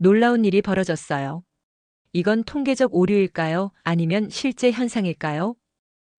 놀라운 일이 벌어졌어요. 이건 통계적 오류일까요? 아니면 실제 현상일까요?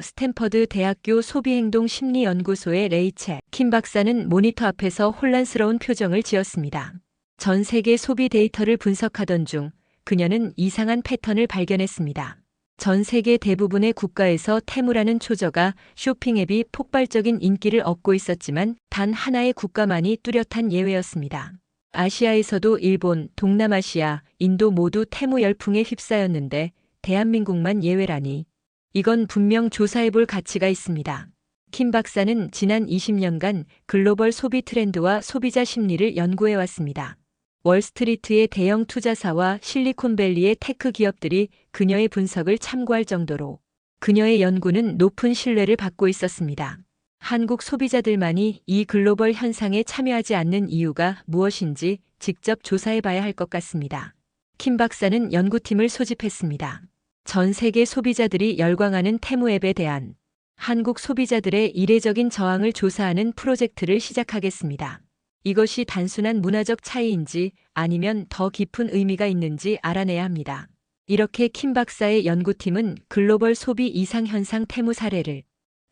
스탠퍼드 대학교 소비행동심리연구소의 레이첼 킴 박사는 모니터 앞에서 혼란스러운 표정을 지었습니다. 전 세계 소비 데이터를 분석하던 중 그녀는 이상한 패턴을 발견했습니다. 전 세계 대부분의 국가에서 테무라는 초저가 쇼핑 앱이 폭발적인 인기를 얻고 있었지만 단 하나의 국가만이 뚜렷한 예외였습니다. 아시아에서도 일본, 동남아시아, 인도 모두 테무 열풍에 휩싸였는데 대한민국만 예외라니. 이건 분명 조사해볼 가치가 있습니다. 킴 박사는 지난 20년간 글로벌 소비 트렌드와 소비자 심리를 연구해왔습니다. 월스트리트의 대형 투자사와 실리콘밸리의 테크 기업들이 그녀의 분석을 참고할 정도로 그녀의 연구는 높은 신뢰를 받고 있었습니다. 한국 소비자들만이 이 글로벌 현상에 참여하지 않는 이유가 무엇인지 직접 조사해봐야 할 것 같습니다. 킴 박사는 연구팀을 소집했습니다. 전 세계 소비자들이 열광하는 테무 앱에 대한 한국 소비자들의 이례적인 저항을 조사하는 프로젝트를 시작하겠습니다. 이것이 단순한 문화적 차이인지 아니면 더 깊은 의미가 있는지 알아내야 합니다. 이렇게 킴 박사의 연구팀은 글로벌 소비 이상현상 테무 사례를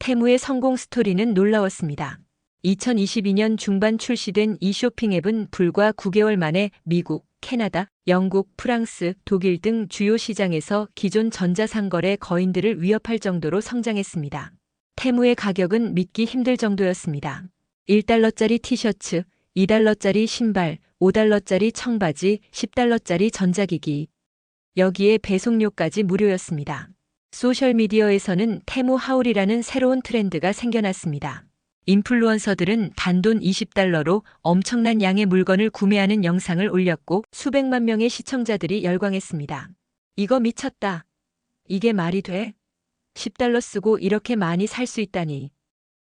테무의 성공 스토리는 놀라웠습니다. 2022년 중반 출시된 이 쇼핑 앱은 불과 9개월 만에 미국, 캐나다, 영국, 프랑스, 독일 등 주요 시장에서 기존 전자상거래 거인들을 위협할 정도로 성장했습니다. 테무의 가격은 믿기 힘들 정도였습니다. 1달러짜리 티셔츠, 2달러짜리 신발, 5달러짜리 청바지, 10달러짜리 전자기기. 여기에 배송료까지 무료였습니다. 소셜미디어에서는 테무 하울이라는 새로운 트렌드가 생겨났습니다. 인플루언서들은 단돈 20달러로 엄청난 양의 물건을 구매하는 영상을 올렸고 수백만 명의 시청자들이 열광했습니다. 이거 미쳤다. 이게 말이 돼? 10달러 쓰고 이렇게 많이 살 수 있다니.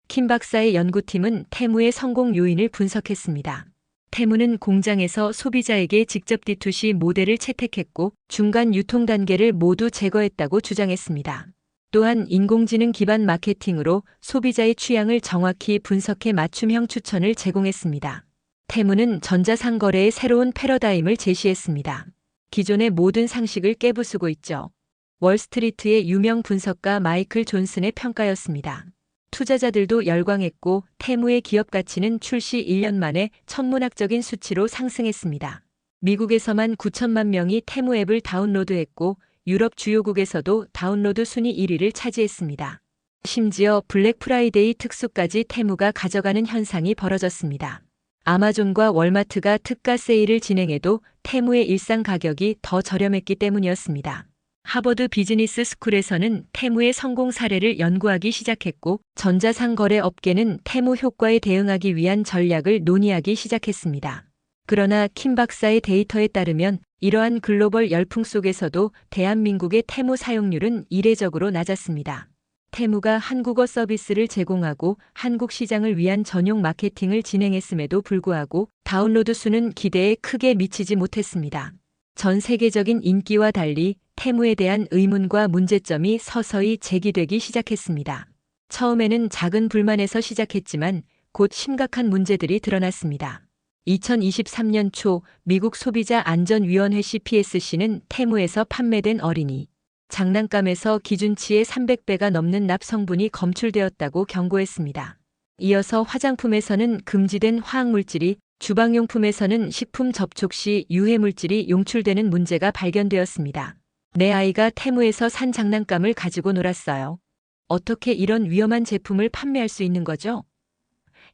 킴 박사의 연구팀은 테무의 성공 요인을 분석했습니다. 테무는 공장에서 소비자에게 직접 D2C 모델을 채택했고 중간 유통 단계를 모두 제거했다고 주장했습니다. 또한 인공지능 기반 마케팅으로 소비자의 취향을 정확히 분석해 맞춤형 추천을 제공했습니다. 테무는 전자상거래의 새로운 패러다임을 제시했습니다. 기존의 모든 상식을 깨부수고 있죠. 월스트리트의 유명 분석가 마이클 존슨의 평가였습니다. 투자자들도 열광했고 테무의 기업 가치는 출시 1년 만에 천문학적인 수치로 상승했습니다. 미국에서만 9천만 명이 테무 앱을 다운로드했고 유럽 주요국에서도 다운로드 순위 1위를 차지했습니다. 심지어 블랙 프라이데이 특수까지 테무가 가져가는 현상이 벌어졌습니다. 아마존과 월마트가 특가 세일을 진행해도 테무의 일상 가격이 더 저렴했기 때문이었습니다. 하버드 비즈니스 스쿨에서는 테무의 성공 사례를 연구하기 시작했고 전자상거래 업계는 테무 효과에 대응하기 위한 전략을 논의하기 시작했습니다. 그러나 킴 박사의 데이터에 따르면 이러한 글로벌 열풍 속에서도 대한민국의 테무 사용률은 이례적으로 낮았습니다. 테무가 한국어 서비스를 제공하고 한국 시장을 위한 전용 마케팅을 진행했음에도 불구하고 다운로드 수는 기대에 크게 미치지 못했습니다. 전 세계적인 인기와 달리 테무에 대한 의문과 문제점이 서서히 제기되기 시작했습니다. 처음에는 작은 불만에서 시작했지만 곧 심각한 문제들이 드러났습니다. 2023년 초 미국 소비자안전위원회 CPSC는 테무에서 판매된 어린이 장난감에서 기준치의 300배가 넘는 납 성분이 검출되었다고 경고했습니다. 이어서 화장품에서는 금지된 화학물질이, 주방용품에서는 식품 접촉 시 유해물질이 용출되는 문제가 발견되었습니다. 내 아이가 테무에서 산 장난감을 가지고 놀았어요. 어떻게 이런 위험한 제품을 판매할 수 있는 거죠?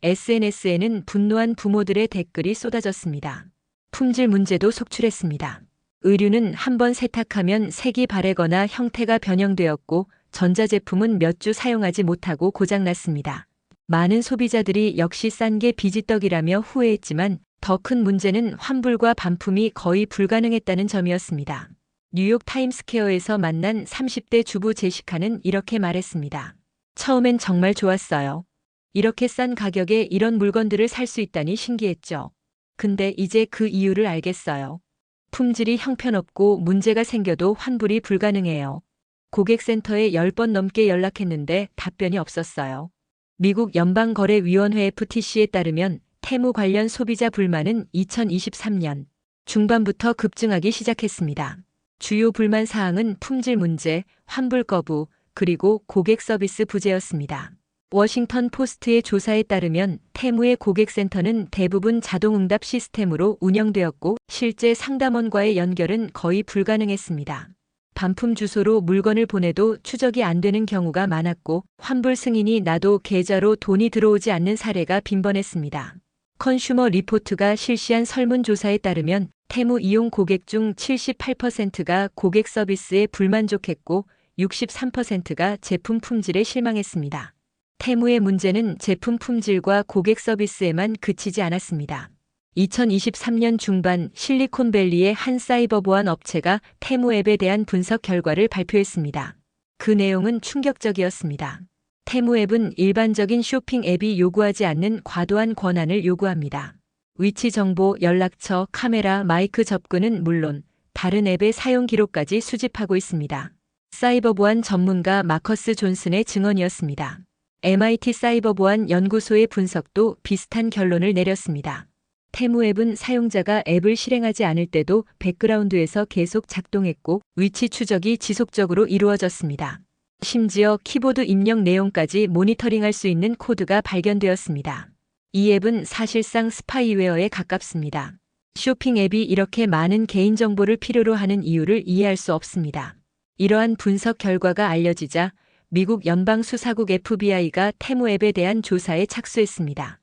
SNS에는 분노한 부모들의 댓글이 쏟아졌습니다. 품질 문제도 속출했습니다. 의류는 한번 세탁하면 색이 바래거나 형태가 변형되었고 전자제품은 몇 주 사용하지 못하고 고장났습니다. 많은 소비자들이 역시 싼 게 비지떡이라며 후회했지만 더 큰 문제는 환불과 반품이 거의 불가능했다는 점이었습니다. 뉴욕 타임스퀘어에서 만난 30대 주부 제시카는 이렇게 말했습니다. 처음엔 정말 좋았어요. 이렇게 싼 가격에 이런 물건들을 살 수 있다니 신기했죠. 근데 이제 그 이유를 알겠어요. 품질이 형편없고 문제가 생겨도 환불이 불가능해요. 고객센터에 10번 넘게 연락했는데 답변이 없었어요. 미국 연방거래위원회 FTC에 따르면 테무 관련 소비자 불만은 2023년 중반부터 급증하기 시작했습니다. 주요 불만 사항은 품질 문제, 환불 거부, 그리고 고객 서비스 부재였습니다. 워싱턴 포스트의 조사에 따르면 테무의 고객센터는 대부분 자동응답 시스템으로 운영되었고 실제 상담원과의 연결은 거의 불가능했습니다. 반품 주소로 물건을 보내도 추적이 안 되는 경우가 많았고 환불 승인이 나도 계좌로 돈이 들어오지 않는 사례가 빈번했습니다. 컨슈머 리포트가 실시한 설문조사에 따르면 테무 이용 고객 중 78%가 고객 서비스에 불만족했고 63%가 제품 품질에 실망했습니다. 테무의 문제는 제품 품질과 고객 서비스에만 그치지 않았습니다. 2023년 중반 실리콘밸리의 한 사이버 보안 업체가 테무 앱에 대한 분석 결과를 발표했습니다. 그 내용은 충격적이었습니다. 테무 앱은 일반적인 쇼핑 앱이 요구하지 않는 과도한 권한을 요구합니다. 위치 정보, 연락처, 카메라, 마이크 접근은 물론 다른 앱의 사용 기록까지 수집하고 있습니다. 사이버 보안 전문가 마커스 존슨의 증언이었습니다. MIT 사이버 보안 연구소의 분석도 비슷한 결론을 내렸습니다. 테무 앱은 사용자가 앱을 실행하지 않을 때도 백그라운드에서 계속 작동했고 위치 추적이 지속적으로 이루어졌습니다. 심지어 키보드 입력 내용까지 모니터링할 수 있는 코드가 발견되었습니다. 이 앱은 사실상 스파이웨어에 가깝습니다. 쇼핑 앱이 이렇게 많은 개인정보를 필요로 하는 이유를 이해할 수 없습니다. 이러한 분석 결과가 알려지자 미국 연방수사국 FBI가 테무 앱에 대한 조사에 착수했습니다.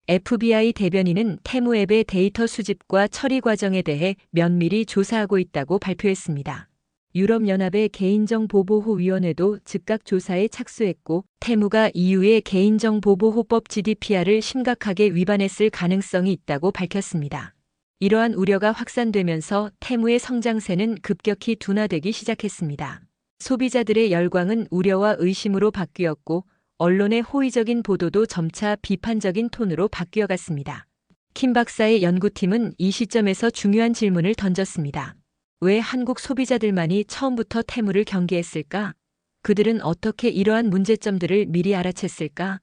FBI 대변인은 테무 앱의 데이터 수집과 처리 과정에 대해 면밀히 조사하고 있다고 발표했습니다. 유럽연합의 개인정보보호위원회도 즉각 조사에 착수했고 테무가 EU의 개인정보보호법 GDPR을 심각하게 위반했을 가능성이 있다고 밝혔습니다. 이러한 우려가 확산되면서 테무의 성장세는 급격히 둔화되기 시작했습니다. 소비자들의 열광은 우려와 의심으로 바뀌었고 언론의 호의적인 보도도 점차 비판적인 톤으로 바뀌어갔습니다. 킴 박사의 연구팀은 이 시점에서 중요한 질문을 던졌습니다. 왜 한국 소비자들만이 처음부터 테무를 경계했을까? 그들은 어떻게 이러한 문제점들을 미리 알아챘을까?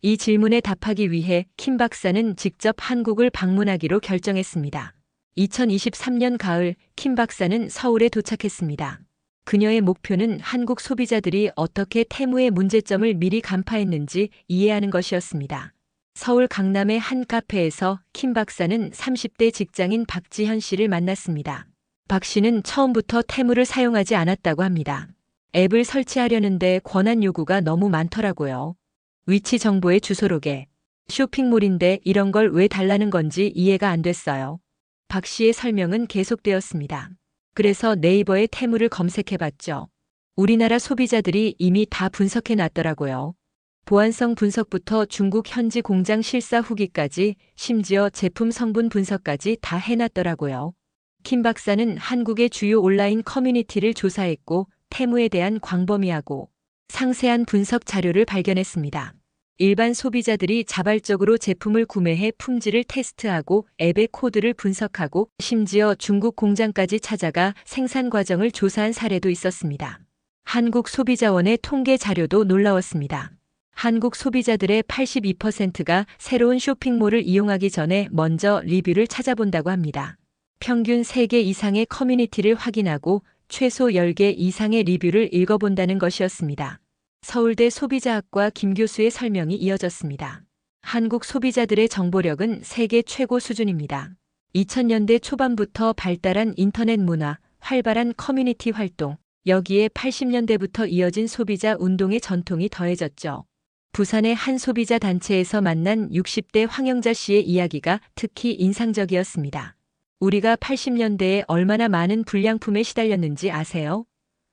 이 질문에 답하기 위해 킴 박사는 직접 한국을 방문하기로 결정했습니다. 2023년 가을 킴 박사는 서울에 도착했습니다. 그녀의 목표는 한국 소비자들이 어떻게 테무의 문제점을 미리 간파했는지 이해하는 것이었습니다. 서울 강남의 한 카페에서 킴 박사는 30대 직장인 박지현 씨를 만났습니다. 박 씨는 처음부터 테무를 사용하지 않았다고 합니다. 앱을 설치하려는데 권한 요구가 너무 많더라고요. 위치 정보의 주소로게. 쇼핑몰인데 이런 걸 왜 달라는 건지 이해가 안 됐어요. 박 씨의 설명은 계속되었습니다. 그래서 네이버에 테무를 검색해봤죠. 우리나라 소비자들이 이미 다 분석해놨더라고요. 보안성 분석부터 중국 현지 공장 실사 후기까지 심지어 제품 성분 분석까지 다 해놨더라고요. 킴 박사는 한국의 주요 온라인 커뮤니티를 조사했고 테무에 대한 광범위하고 상세한 분석 자료를 발견했습니다. 일반 소비자들이 자발적으로 제품을 구매해 품질을 테스트하고 앱의 코드를 분석하고 심지어 중국 공장까지 찾아가 생산 과정을 조사한 사례도 있었습니다. 한국소비자원의 통계 자료도 놀라웠습니다. 한국 소비자들의 82%가 새로운 쇼핑몰을 이용하기 전에 먼저 리뷰를 찾아본다고 합니다. 평균 3개 이상의 커뮤니티를 확인하고 최소 10개 이상의 리뷰를 읽어본다는 것이었습니다. 서울대 소비자학과 김 교수의 설명이 이어졌습니다. 한국 소비자들의 정보력은 세계 최고 수준입니다. 2000년대 초반부터 발달한 인터넷 문화, 활발한 커뮤니티 활동, 여기에 80년대부터 이어진 소비자 운동의 전통이 더해졌죠. 부산의 한 소비자 단체에서 만난 60대 황영자 씨의 이야기가 특히 인상적이었습니다. 우리가 80년대에 얼마나 많은 불량품에 시달렸는지 아세요?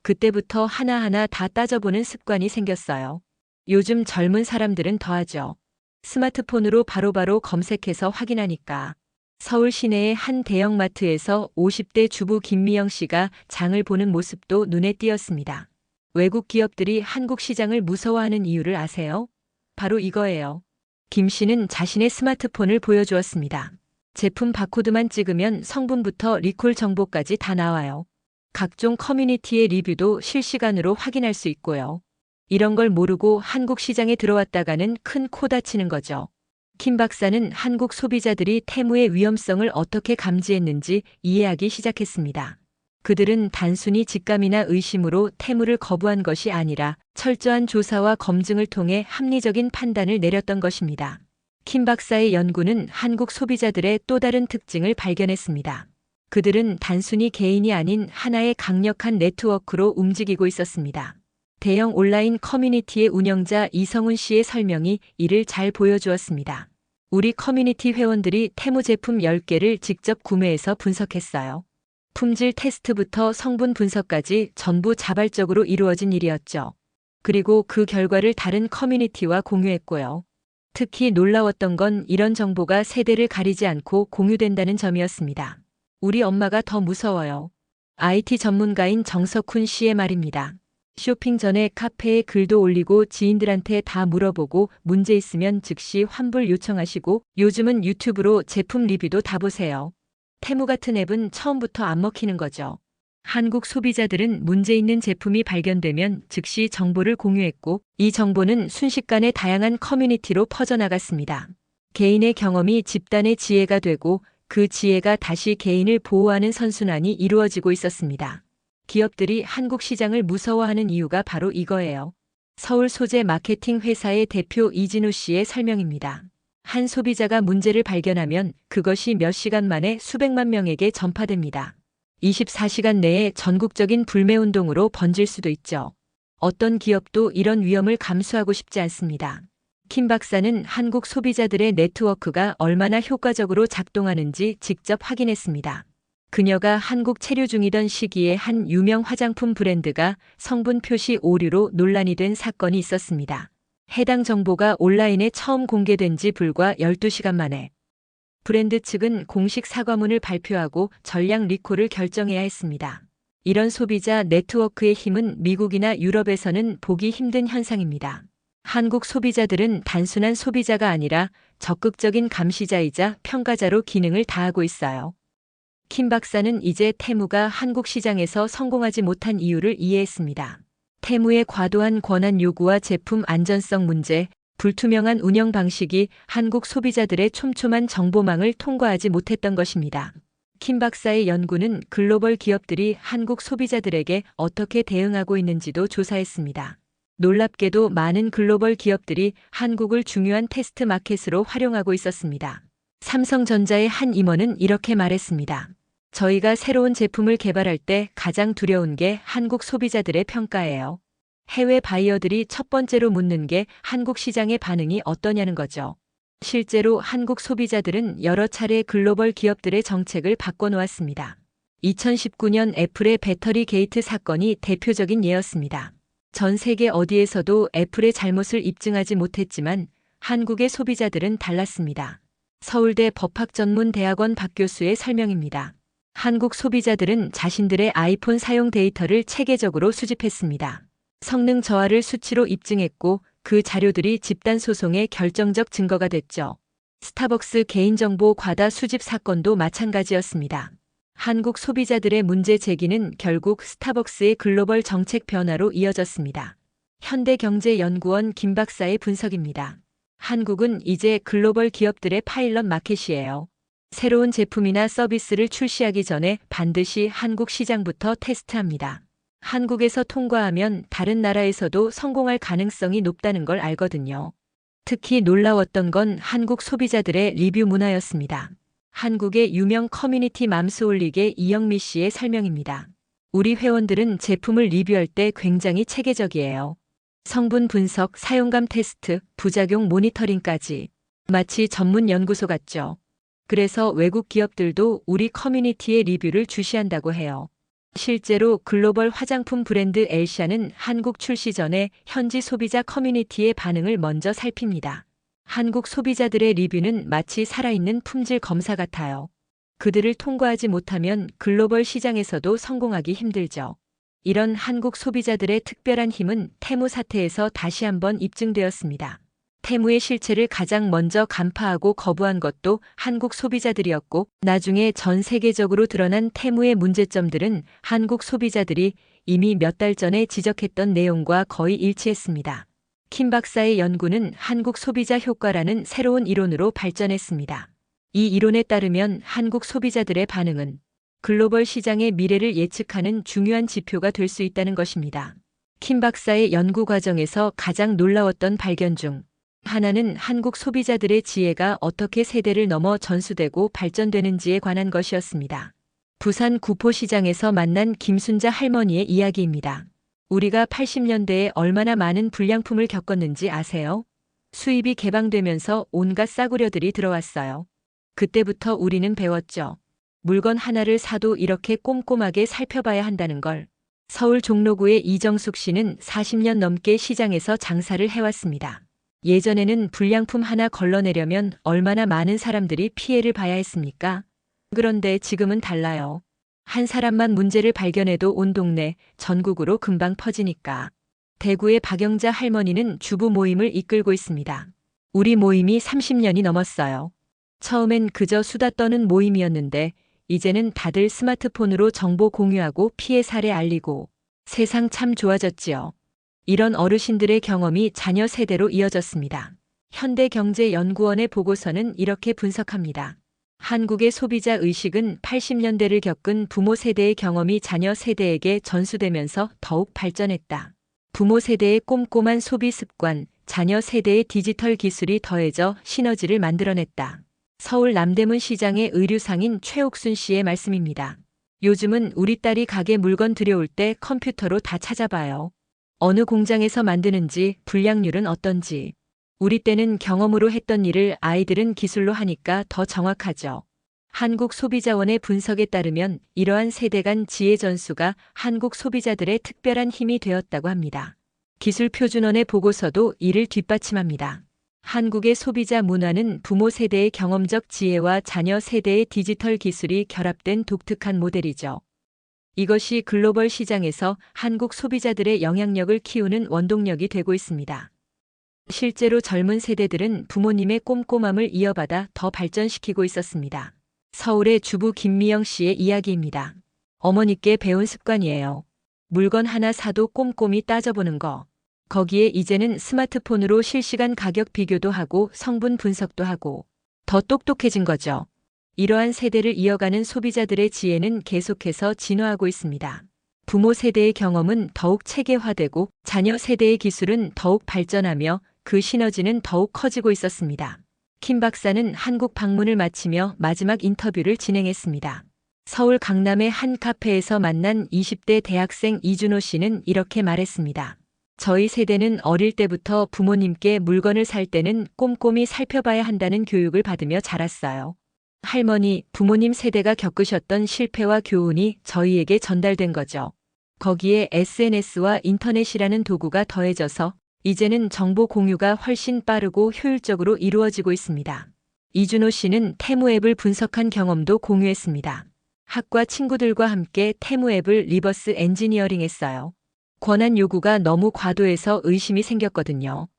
그때부터 하나하나 다 따져보는 습관이 생겼어요. 요즘 젊은 사람들은 더하죠. 스마트폰으로 바로바로 검색해서 확인하니까. 서울 시내의 한 대형마트에서 50대 주부 김미영 씨가 장을 보는 모습도 눈에 띄었습니다. 외국 기업들이 한국 시장을 무서워하는 이유를 아세요? 바로 이거예요. 김 씨는 자신의 스마트폰을 보여주었습니다. 제품 바코드만 찍으면 성분부터 리콜 정보까지 다 나와요. 각종 커뮤니티의 리뷰도 실시간으로 확인할 수 있고요. 이런 걸 모르고 한국 시장에 들어왔다가는 큰 코 다치는 거죠. 킴 박사는 한국 소비자들이 테무의 위험성을 어떻게 감지했는지 이해하기 시작했습니다. 그들은 단순히 직감이나 의심으로 테무를 거부한 것이 아니라 철저한 조사와 검증을 통해 합리적인 판단을 내렸던 것입니다. 킴 박사의 연구는 한국 소비자들의 또 다른 특징을 발견했습니다. 그들은 단순히 개인이 아닌 하나의 강력한 네트워크로 움직이고 있었습니다. 대형 온라인 커뮤니티의 운영자 이성훈 씨의 설명이 이를 잘 보여주었습니다. 우리 커뮤니티 회원들이 테무 제품 10개를 직접 구매해서 분석했어요. 품질 테스트부터 성분 분석까지 전부 자발적으로 이루어진 일이었죠. 그리고 그 결과를 다른 커뮤니티와 공유했고요. 특히 놀라웠던 건 이런 정보가 세대를 가리지 않고 공유된다는 점이었습니다. 우리 엄마가 더 무서워요. IT 전문가인 정석훈 씨의 말입니다. 쇼핑 전에 카페에 글도 올리고 지인들한테 다 물어보고 문제 있으면 즉시 환불 요청하시고 요즘은 유튜브로 제품 리뷰도 다 보세요. 테무 같은 앱은 처음부터 안 먹히는 거죠. 한국 소비자들은 문제 있는 제품이 발견되면 즉시 정보를 공유했고 이 정보는 순식간에 다양한 커뮤니티로 퍼져나갔습니다. 개인의 경험이 집단의 지혜가 되고 그 지혜가 다시 개인을 보호하는 선순환이 이루어지고 있었습니다. 기업들이 한국 시장을 무서워하는 이유가 바로 이거예요. 서울 소재 마케팅 회사의 대표 이진우 씨의 설명입니다. 한 소비자가 문제를 발견하면 그것이 몇 시간 만에 수백만 명에게 전파됩니다. 24시간 내에 전국적인 불매운동으로 번질 수도 있죠. 어떤 기업도 이런 위험을 감수하고 싶지 않습니다. 킴 박사는 한국 소비자들의 네트워크가 얼마나 효과적으로 작동하는지 직접 확인했습니다. 그녀가 한국 체류 중이던 시기에 한 유명 화장품 브랜드가 성분 표시 오류로 논란이 된 사건이 있었습니다. 해당 정보가 온라인에 처음 공개된 지 불과 12시간 만에 브랜드 측은 공식 사과문을 발표하고 전량 리콜을 결정해야 했습니다. 이런 소비자 네트워크의 힘은 미국이나 유럽에서는 보기 힘든 현상입니다. 한국 소비자들은 단순한 소비자가 아니라 적극적인 감시자이자 평가자로 기능을 다하고 있어요. 킴 박사는 이제 테무가 한국 시장에서 성공하지 못한 이유를 이해했습니다. 테무의 과도한 권한 요구와 제품 안전성 문제, 불투명한 운영 방식이 한국 소비자들의 촘촘한 정보망을 통과하지 못했던 것입니다. 킴 박사의 연구는 글로벌 기업들이 한국 소비자들에게 어떻게 대응하고 있는지도 조사했습니다. 놀랍게도 많은 글로벌 기업들이 한국을 중요한 테스트 마켓으로 활용하고 있었습니다. 삼성전자의 한 임원은 이렇게 말했습니다. 저희가 새로운 제품을 개발할 때 가장 두려운 게 한국 소비자들의 평가예요. 해외 바이어들이 첫 번째로 묻는 게 한국 시장의 반응이 어떠냐는 거죠. 실제로 한국 소비자들은 여러 차례 글로벌 기업들의 정책을 바꿔놓았습니다. 2019년 애플의 배터리 게이트 사건이 대표적인 예였습니다. 전 세계 어디에서도 애플의 잘못을 입증하지 못했지만 한국의 소비자들은 달랐습니다. 서울대 법학전문대학원 박 교수의 설명입니다. 한국 소비자들은 자신들의 아이폰 사용 데이터를 체계적으로 수집했습니다. 성능 저하를 수치로 입증했고 그 자료들이 집단 소송의 결정적 증거가 됐죠. 스타벅스 개인정보 과다 수집 사건도 마찬가지였습니다. 한국 소비자들의 문제 제기는 결국 스타벅스의 글로벌 정책 변화로 이어졌습니다. 현대경제연구원 김 박사의 분석입니다. 한국은 이제 글로벌 기업들의 파일럿 마켓이에요. 새로운 제품이나 서비스를 출시하기 전에 반드시 한국 시장부터 테스트합니다. 한국에서 통과하면 다른 나라에서도 성공할 가능성이 높다는 걸 알거든요. 특히 놀라웠던 건 한국 소비자들의 리뷰 문화였습니다. 한국의 유명 커뮤니티 맘스홀릭의 이영미 씨의 설명입니다. 우리 회원들은 제품을 리뷰할 때 굉장히 체계적이에요. 성분 분석, 사용감 테스트, 부작용 모니터링까지. 마치 전문 연구소 같죠. 그래서 외국 기업들도 우리 커뮤니티의 리뷰를 주시한다고 해요. 실제로 글로벌 화장품 브랜드 엘샤는 한국 출시 전에 현지 소비자 커뮤니티의 반응을 먼저 살핍니다. 한국 소비자들의 리뷰는 마치 살아있는 품질 검사 같아요. 그들을 통과하지 못하면 글로벌 시장에서도 성공하기 힘들죠. 이런 한국 소비자들의 특별한 힘은 테무 사태에서 다시 한번 입증되었습니다. 테무의 실체를 가장 먼저 간파하고 거부한 것도 한국 소비자들이었고 나중에 전 세계적으로 드러난 테무의 문제점들은 한국 소비자들이 이미 몇 달 전에 지적했던 내용과 거의 일치했습니다. 킴 박사의 연구는 한국 소비자 효과라는 새로운 이론으로 발전했습니다. 이 이론에 따르면 한국 소비자들의 반응은 글로벌 시장의 미래를 예측하는 중요한 지표가 될 수 있다는 것입니다. 킴 박사의 연구 과정에서 가장 놀라웠던 발견 중 하나는 한국 소비자들의 지혜가 어떻게 세대를 넘어 전수되고 발전되는지에 관한 것이었습니다. 부산 구포시장에서 만난 김순자 할머니의 이야기입니다. 우리가 80년대에 얼마나 많은 불량품을 겪었는지 아세요? 수입이 개방되면서 온갖 싸구려들이 들어왔어요. 그때부터 우리는 배웠죠. 물건 하나를 사도 이렇게 꼼꼼하게 살펴봐야 한다는 걸. 서울 종로구의 이정숙 씨는 40년 넘게 시장에서 장사를 해왔습니다. 예전에는 불량품 하나 걸러내려면 얼마나 많은 사람들이 피해를 봐야 했습니까? 그런데 지금은 달라요. 한 사람만 문제를 발견해도 온 동네, 전국으로 금방 퍼지니까. 대구의 박영자 할머니는 주부 모임을 이끌고 있습니다. 우리 모임이 30년이 넘었어요. 처음엔 그저 수다 떠는 모임이었는데 이제는 다들 스마트폰으로 정보 공유하고 피해 사례 알리고 세상 참 좋아졌지요. 이런 어르신들의 경험이 자녀 세대로 이어졌습니다. 현대경제연구원의 보고서는 이렇게 분석합니다. 한국의 소비자 의식은 80년대를 겪은 부모 세대의 경험이 자녀 세대에게 전수되면서 더욱 발전했다. 부모 세대의 꼼꼼한 소비 습관, 자녀 세대의 디지털 기술이 더해져 시너지를 만들어냈다. 서울 남대문 시장의 의류상인 최옥순 씨의 말씀입니다. 요즘은 우리 딸이 가게 물건 들여올 때 컴퓨터로 다 찾아봐요. 어느 공장에서 만드는지, 불량률은 어떤지. 우리 때는 경험으로 했던 일을 아이들은 기술로 하니까 더 정확하죠. 한국소비자원의 분석에 따르면 이러한 세대 간 지혜 전수가 한국 소비자들의 특별한 힘이 되었다고 합니다. 기술표준원의 보고서도 이를 뒷받침합니다. 한국의 소비자 문화는 부모 세대의 경험적 지혜와 자녀 세대의 디지털 기술이 결합된 독특한 모델이죠. 이것이 글로벌 시장에서 한국 소비자들의 영향력을 키우는 원동력이 되고 있습니다. 실제로 젊은 세대들은 부모님의 꼼꼼함을 이어받아 더 발전시키고 있었습니다. 서울의 주부 김미영 씨의 이야기입니다. 어머니께 배운 습관이에요. 물건 하나 사도 꼼꼼히 따져보는 거. 거기에 이제는 스마트폰으로 실시간 가격 비교도 하고 성분 분석도 하고 더 똑똑해진 거죠. 이러한 세대를 이어가는 소비자들의 지혜는 계속해서 진화하고 있습니다. 부모 세대의 경험은 더욱 체계화되고 자녀 세대의 기술은 더욱 발전하며 그 시너지는 더욱 커지고 있었습니다. 킴 박사는 한국 방문을 마치며 마지막 인터뷰를 진행했습니다. 서울 강남의 한 카페에서 만난 20대 대학생 이준호 씨는 이렇게 말했습니다. 저희 세대는 어릴 때부터 부모님께 물건을 살 때는 꼼꼼히 살펴봐야 한다는 교육을 받으며 자랐어요. 할머니, 부모님 세대가 겪으셨던 실패와 교훈이 저희에게 전달된 거죠. 거기에 SNS와 인터넷이라는 도구가 더해져서 이제는 정보 공유가 훨씬 빠르고 효율적으로 이루어지고 있습니다. 이준호 씨는 테무 앱을 분석한 경험도 공유했습니다. 학과 친구들과 함께 테무 앱을 리버스 엔지니어링 했어요. 권한 요구가 너무 과도해서 의심이 생겼거든요.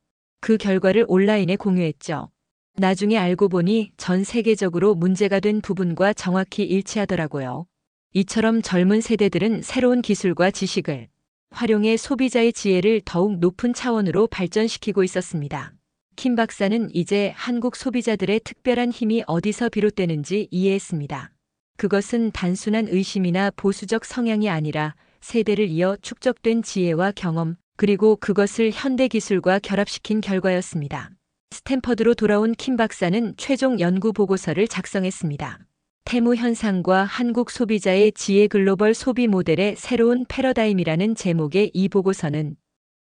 그 결과를 온라인에 공유했죠. 나중에 알고 보니 전 세계적으로 문제가 된 부분과 정확히 일치하더라고요. 이처럼 젊은 세대들은 새로운 기술과 지식을 활용해 소비자의 지혜를 더욱 높은 차원으로 발전시키고 있었습니다. 킴 박사는 이제 한국 소비자들의 특별한 힘이 어디서 비롯되는지 이해했습니다. 그것은 단순한 의심이나 보수적 성향이 아니라 세대를 이어 축적된 지혜와 경험, 그리고 그것을 현대 기술과 결합시킨 결과였습니다. 스탠퍼드로 돌아온 킴 박사는 최종 연구 보고서를 작성했습니다. 테무 현상과 한국 소비자의 지혜 글로벌 소비 모델의 새로운 패러다임이라는 제목의 이 보고서는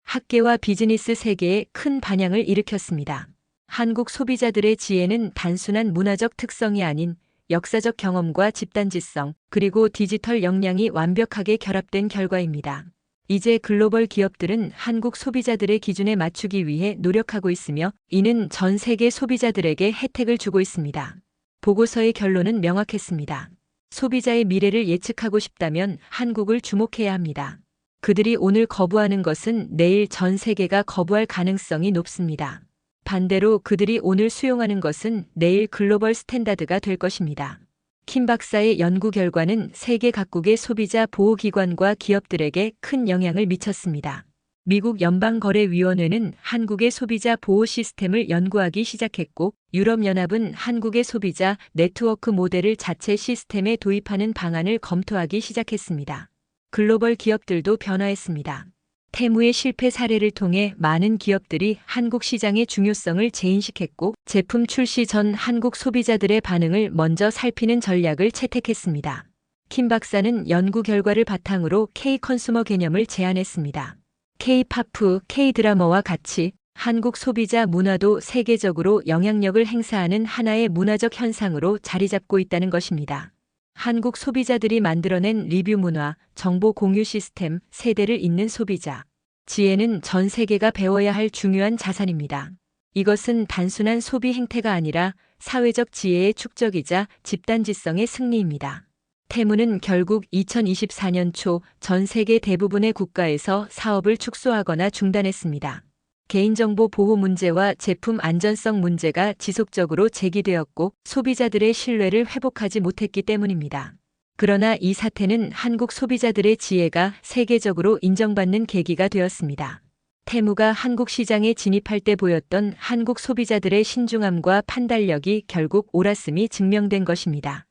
학계와 비즈니스 세계에 큰 반향을 일으켰습니다. 한국 소비자들의 지혜는 단순한 문화적 특성이 아닌 역사적 경험과 집단지성, 그리고 디지털 역량이 완벽하게 결합된 결과입니다. 이제 글로벌 기업들은 한국 소비자들의 기준에 맞추기 위해 노력하고 있으며 이는 전 세계 소비자들에게 혜택을 주고 있습니다. 보고서의 결론은 명확했습니다. 소비자의 미래를 예측하고 싶다면 한국을 주목해야 합니다. 그들이 오늘 거부하는 것은 내일 전 세계가 거부할 가능성이 높습니다. 반대로 그들이 오늘 수용하는 것은 내일 글로벌 스탠다드가 될 것입니다. 킴 박사의 연구 결과는 세계 각국의 소비자 보호기관과 기업들에게 큰 영향을 미쳤습니다. 미국 연방거래위원회는 한국의 소비자 보호 시스템을 연구하기 시작했고, 유럽연합은 한국의 소비자 네트워크 모델을 자체 시스템에 도입하는 방안을 검토하기 시작했습니다. 글로벌 기업들도 변화했습니다. 테무의 실패 사례를 통해 많은 기업들이 한국 시장의 중요성을 재인식했고, 제품 출시 전 한국 소비자들의 반응을 먼저 살피는 전략을 채택했습니다. 킴 박사는 연구 결과를 바탕으로 K-컨슈머 개념을 제안했습니다. K-팝, K-드라마와 같이 한국 소비자 문화도 세계적으로 영향력을 행사하는 하나의 문화적 현상으로 자리 잡고 있다는 것입니다. 한국 소비자들이 만들어낸 리뷰 문화, 정보 공유 시스템, 세대를 잇는 소비자 지혜는 전 세계가 배워야 할 중요한 자산입니다. 이것은 단순한 소비 행태가 아니라 사회적 지혜의 축적이자 집단지성의 승리입니다. 테무는 결국 2024년 초 전 세계 대부분의 국가에서 사업을 축소하거나 중단했습니다. 개인정보 보호 문제와 제품 안전성 문제가 지속적으로 제기되었고 소비자들의 신뢰를 회복하지 못했기 때문입니다. 그러나 이 사태는 한국 소비자들의 지혜가 세계적으로 인정받는 계기가 되었습니다. 테무가 한국 시장에 진입할 때 보였던 한국 소비자들의 신중함과 판단력이 결국 옳았음이 증명된 것입니다.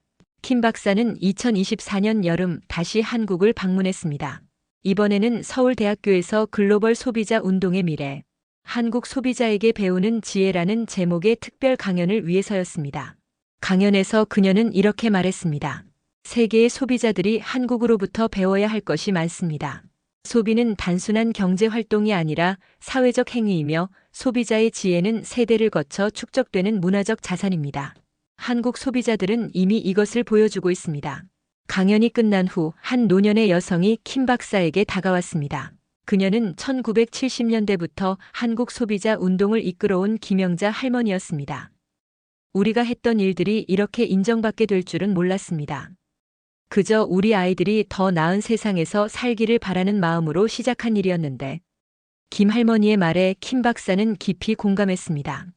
킴 박사는 2024년 여름 다시 한국을 방문했습니다. 이번에는 서울대학교에서 글로벌 소비자 운동의 미래, 한국 소비자에게 배우는 지혜라는 제목의 특별 강연을 위해서였습니다. 강연에서 그녀는 이렇게 말했습니다. 세계의 소비자들이 한국으로부터 배워야 할 것이 많습니다. 소비는 단순한 경제 활동이 아니라 사회적 행위이며 소비자의 지혜는 세대를 거쳐 축적되는 문화적 자산입니다. 한국 소비자들은 이미 이것을 보여주고 있습니다. 강연이 끝난 후 한 노년의 여성이 킴 박사에게 다가왔습니다. 그녀는 1970년대부터 한국 소비자 운동을 이끌어온 김영자 할머니였습니다. 우리가 했던 일들이 이렇게 인정받게 될 줄은 몰랐습니다. 그저 우리 아이들이 더 나은 세상에서 살기를 바라는 마음으로 시작한 일이었는데, 김 할머니의 말에 킴 박사는 깊이 공감했습니다.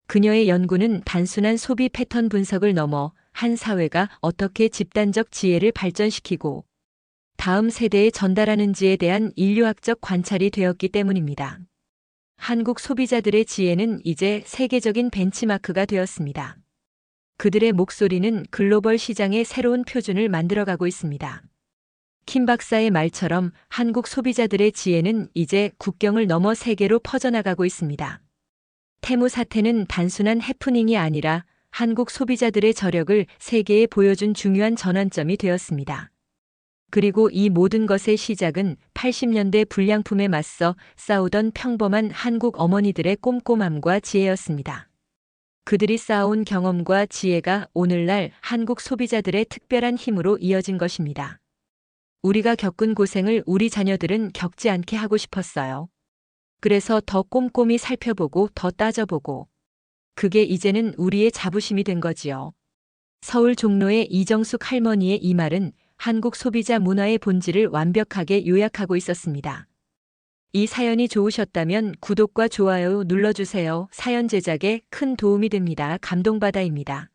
그녀의 연구는 단순한 소비 패턴 분석을 넘어 한 사회가 어떻게 집단적 지혜를 발전시키고 다음 세대에 전달하는지에 대한 인류학적 관찰이 되었기 때문입니다. 한국 소비자들의 지혜는 이제 세계적인 벤치마크가 되었습니다. 그들의 목소리는 글로벌 시장의 새로운 표준을 만들어가고 있습니다. 킴 박사의 말처럼 한국 소비자들의 지혜는 이제 국경을 넘어 세계로 퍼져나가고 있습니다. 테무 사태는 단순한 해프닝이 아니라 한국 소비자들의 저력을 세계에 보여준 중요한 전환점이 되었습니다. 그리고 이 모든 것의 시작은 80년대 불량품에 맞서 싸우던 평범한 한국 어머니들의 꼼꼼함과 지혜였습니다. 그들이 쌓아온 경험과 지혜가 오늘날 한국 소비자들의 특별한 힘으로 이어진 것입니다. 우리가 겪은 고생을 우리 자녀들은 겪지 않게 하고 싶었어요. 그래서 더 꼼꼼히 살펴보고 더 따져보고 그게 이제는 우리의 자부심이 된 거지요. 서울 종로의 이정숙 할머니의 이 말은 한국 소비자 문화의 본질을 완벽하게 요약하고 있었습니다. 이 사연이 좋으셨다면 구독과 좋아요 눌러주세요. 사연 제작에 큰 도움이 됩니다. 감동바다입니다.